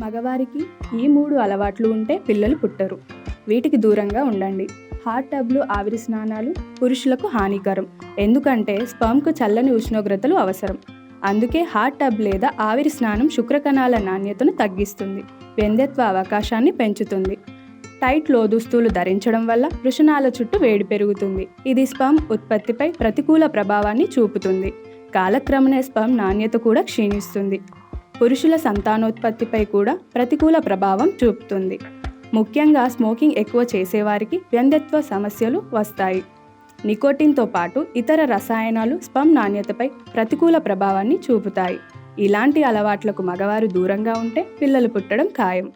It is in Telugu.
మగవారికి ఈ 3 అలవాట్లు ఉంటే పిల్లలు పుట్టరు. వీటికి దూరంగా ఉండండి. హాట్ టబ్లు, ఆవిరి స్నానాలు పురుషులకు హానికరం. ఎందుకంటే స్పర్మ్కు చల్లని ఉష్ణోగ్రతలు అవసరం. అందుకే హాట్ టబ్ లేదా ఆవిరి స్నానం శుక్రకణాల నాణ్యతను తగ్గిస్తుంది, వ్యంధ్యత్వ అవకాశాన్ని పెంచుతుంది. టైట్ లోదుస్తులు ధరించడం వల్ల వృషణాల చుట్టూ వేడి పెరుగుతుంది. ఇది స్పర్మ్ ఉత్పత్తిపై ప్రతికూల ప్రభావాన్ని చూపుతుంది. కాలక్రమేణా స్పర్మ్ నాణ్యత కూడా క్షీణిస్తుంది. పురుషుల సంతానోత్పత్తిపై కూడా ప్రతికూల ప్రభావం చూపుతుంది. ముఖ్యంగా స్మోకింగ్ ఎక్కువ చేసేవారికి వ్యంధ్యత్వ సమస్యలు వస్తాయి. నికోటిన్తో పాటు ఇతర రసాయనాలు స్పర్మ్ నాణ్యతపై ప్రతికూల ప్రభావాన్ని చూపుతాయి. ఇలాంటి అలవాట్లకు మగవారు దూరంగా ఉంటే పిల్లలు పుట్టడం ఖాయం.